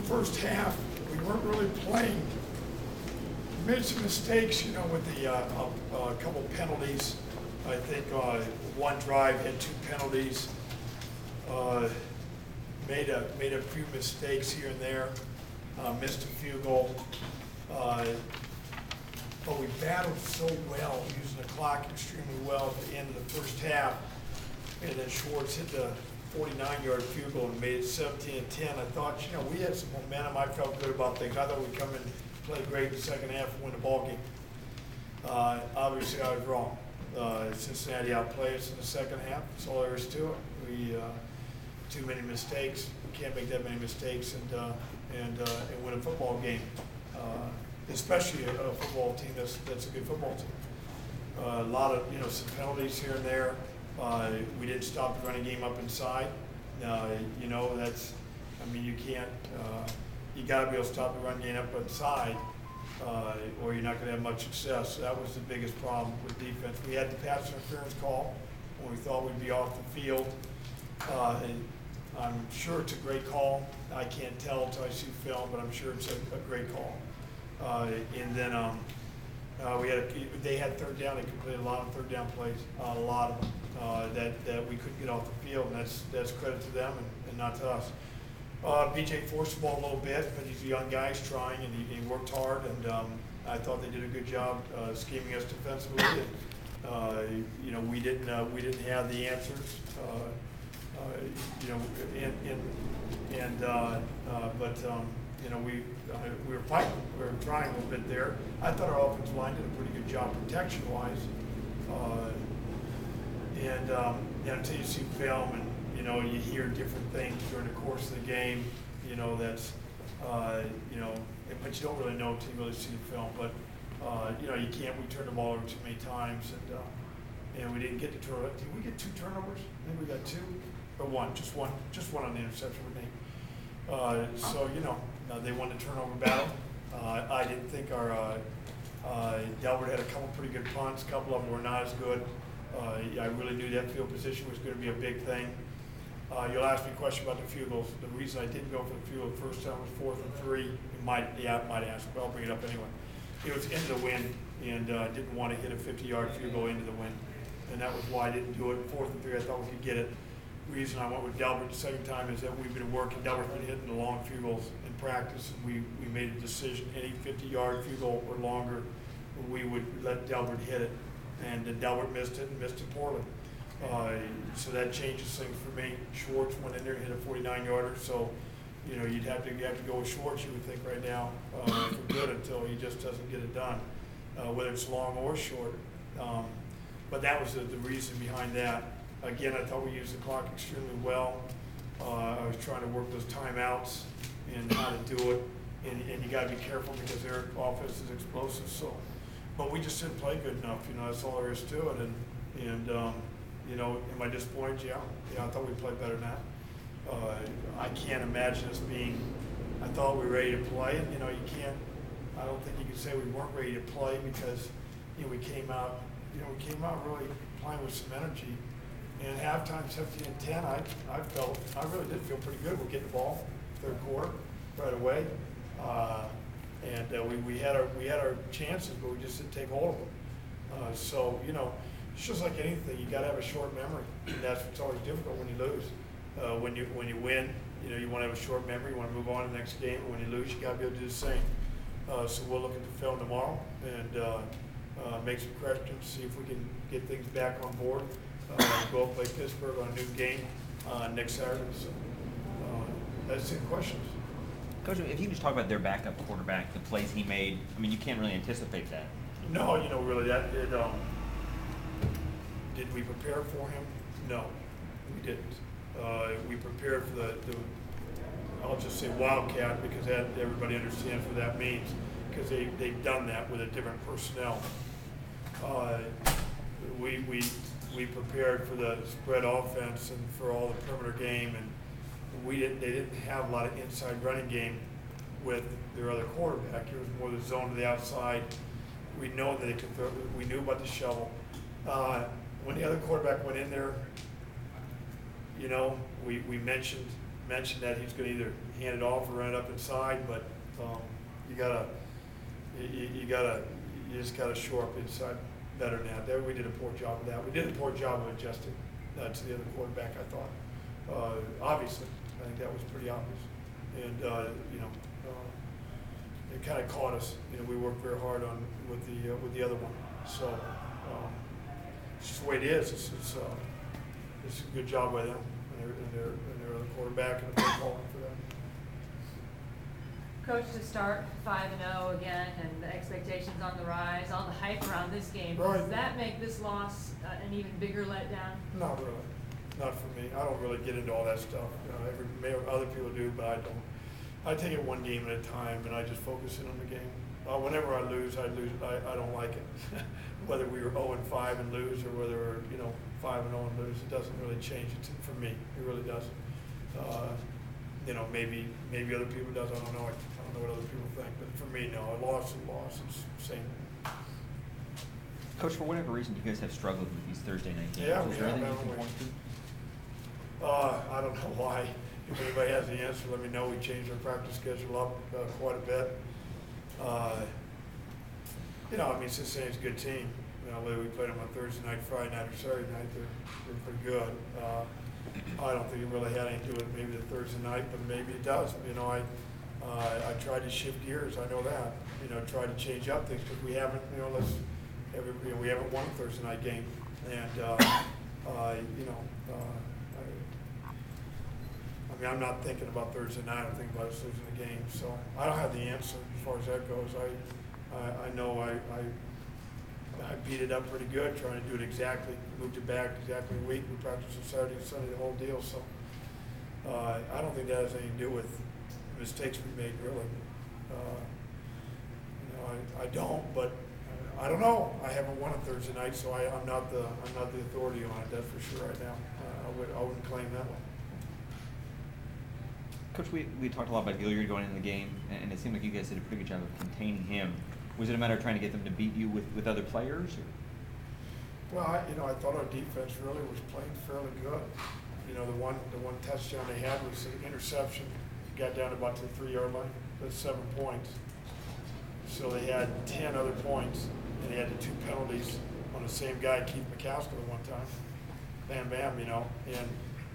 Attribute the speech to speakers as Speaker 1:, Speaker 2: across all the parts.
Speaker 1: first half, we weren't really playing. We made some mistakes, with the a couple penalties. I think one drive had 2 penalties. Made a few mistakes here and there. Missed a field goal. But we battled so well, using the clock extremely well at the end of the first half. And then Schwartz hit the 49-yard field goal and made it 17-10. I thought, we had some momentum. I felt good about things. I thought we'd come in, play great in the second half, and win the ball game. Obviously, I was wrong. Cincinnati outplayed us in the second half. That's all there is to it. We too many mistakes. We can't make that many mistakes and win a football game. Especially a football team that's a good football team. A lot of some penalties here and there. We didn't stop the running game up inside. You can't. You got to be able to stop the run game up inside, or you're not going to have much success. So that was the biggest problem with defense. We had the pass interference call when we thought we'd be off the field. I'm sure it's a great call. I can't tell until I see film, but I'm sure it's a great call. And then they had third down. They completed a lot of third down plays, a lot of them that we couldn't get off the field, and that's credit to them and not to us. BJ forced the ball a little bit, but he's a young guy. He's trying, and he worked hard, and I thought they did a good job scheming us defensively. And, we didn't have the answers. We were fighting. We were trying a little bit there. I thought our offensive line did a pretty good job protection-wise. Until you see film and you hear different things during the course of the game, but you don't really know until you really see the film. But you can't. We turned the ball over too many times, and we didn't get the turnover. Did we get 2 turnovers? I think we got 2 or 1, just one on the interception with Nate. They won the turnover battle. I didn't think our Delbert had a couple pretty good punts. A couple of them were not as good. I really knew that field position was going to be a big thing. You'll ask me a question about the field goals. The reason I didn't go for the field the first time was 4th and 3. I might ask, but I'll bring it up anyway. It was into the wind, and didn't want to hit a 50-yard field goal into the wind. And that was why I didn't do it. 4th and 3, I thought we could get it. The reason I went with Delbert the second time is that we've been working. Delbert's been hitting the long field goals in practice, and we made a decision. Any 50-yard field goal or longer, we would let Delbert hit it. And Delbert missed it and missed it poorly. So that changes things for me. Schwartz went in there and hit a 49-yarder. So, you'd have to go with Schwartz, you would think right now, for good until he just doesn't get it done, whether it's long or short. But that was the reason behind that. Again, I thought we used the clock extremely well. I was trying to work those timeouts and how to do it. And you got to be careful because their offense is explosive. So, but we just didn't play good enough. That's all there is to it. And am I disappointed? Yeah, I thought we played better than that. I can't imagine us being. I thought we were ready to play, and you can't. I don't think you can say we weren't ready to play because we came out. We came out really playing with some energy. And halftime 17-10, I really did feel pretty good. We're getting the ball third quarter right away, and we had our chances, but we just didn't take hold of them. So it's just like anything. You got to have a short memory, and that's what's always difficult when you lose. When you win, you want to have a short memory. You want to move on to the next game. And when you lose, you got to be able to do the same. So we'll look at the film tomorrow and make some corrections, see if we can get things back on board. Go up play Pittsburgh on a new game next Saturday. So that's the questions.
Speaker 2: Coach, if you can just talk about their backup quarterback, the plays he made. You can't really anticipate that.
Speaker 1: No, really that it. Did we prepare for him? No, we didn't. We prepared for the I'll just say Wildcat because everybody understands what that means because they've done that with a different personnel. We prepared for the spread offense and for all the perimeter game, and they didn't have a lot of inside running game with their other quarterback. It was more the zone to the outside. We know that they could throw. We knew about the shovel. When the other quarterback went in there, we mentioned mentioned that he's going to either hand it off or run it up inside, but you just gotta shore up inside better than that. There we did a poor job of that. We did a poor job of adjusting to the other quarterback, I thought. Obviously, I think that was pretty obvious, and it kind of caught us. We worked very hard with the other one, so it's just the way it is. It's a good job by them and their other quarterback, and a big calling for them.
Speaker 3: Coach, to start 5-0 again, and the expectations on the rise, all the hype around this game,
Speaker 1: right.
Speaker 3: Does that make this loss an even bigger letdown?
Speaker 1: Not really. Not for me. I don't really get into all that stuff. Other people do, but I don't. I take it one game at a time, and I just focus in on the game. Whenever I lose, I lose. I don't like it. Whether we were 0-5 and lose, or whether we're 5-0 and lose, it doesn't really change it for me. It really doesn't. Maybe other people does. I don't know. I don't know what other people think, but for me, no. A loss is a loss. It's the same.
Speaker 2: Coach, for whatever reason, you guys have struggled with these Thursday night games.
Speaker 1: Yeah,
Speaker 2: Is there anything you can
Speaker 1: we?
Speaker 2: point to?
Speaker 1: I don't know why. If anybody has the answer, let me know. We changed our practice schedule up quite a bit. Cincinnati's a good team. We played them on Thursday night, Friday night, or Saturday night. They're pretty good. I don't think it really had anything to do with maybe the Thursday night, but maybe it does. I tried to shift gears. I know that. Try to change up things because we haven't. We haven't won a Thursday night game, and I'm not thinking about Thursday night. I'm thinking about us losing the game. So I don't have the answer as far as that goes. I know I beat it up pretty good, trying to do it exactly, moved it back exactly a week. We practiced on Saturday and Sunday, the whole deal. So I don't think that has anything to do with mistakes we made, really. I don't, but I don't know. I haven't won a Thursday night, so I'm not the authority on it. That's for sure right now. I wouldn't claim that one.
Speaker 2: Coach, we talked a lot about Gilliard going into the game, and it seemed like you guys did a pretty good job of containing him. Was it a matter of trying to get them to beat you with other players? Or?
Speaker 1: Well, I thought our defense really was playing fairly good. The one touchdown they had was an interception. It got down to about the 3-yard line. That's 7 points. So they had 10 other points, and they had the 2 penalties on the same guy, Keith McCaskill, at one time. Bam, bam,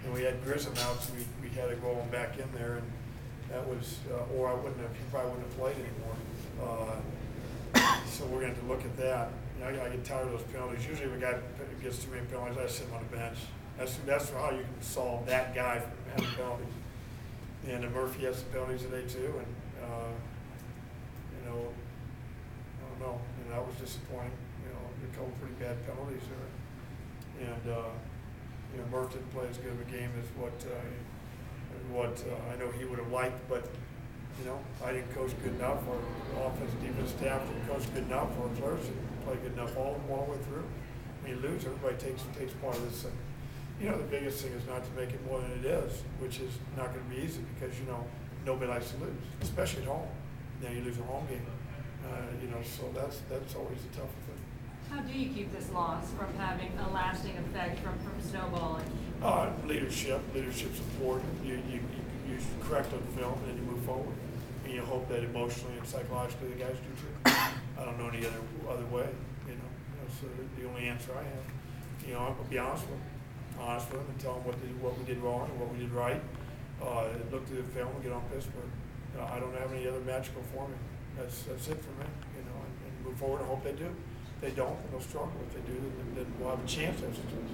Speaker 1: and we had Grissom out, so we had to go back in there, and that was, or he probably wouldn't have played anymore. So we're going to have to look at that. I get tired of those penalties. Usually if a guy gets too many penalties, I sit him on the bench. That's how you can solve that guy from having penalties. And Murphy has some penalties today too, and I don't know. That was disappointing. A couple pretty bad penalties there, and Murph didn't play as good of a game as what I know he would have liked, but I didn't coach good enough. Our offensive defense staff didn't coach good enough. Our players didn't play good enough all the way through. When you lose, everybody takes part of this thing. The biggest thing is not to make it more than it is, which is not going to be easy because nobody likes to lose, especially at home. Now you lose a home game, so that's always a tough thing.
Speaker 3: How do you keep this loss from having a lasting effect from snowballing? Leadership's important. You correct on film and then you move forward. And you hope that emotionally and psychologically the guys do too. I don't know any other way, So the only answer I have, I'll be honest with them and tell them what we did wrong and what we did right. Look through the film and get on Pittsburgh. I don't have any other magical formula. That's it for me, and move forward and hope they do. If they don't, then they'll struggle. If they do, then we'll have a chance to have success.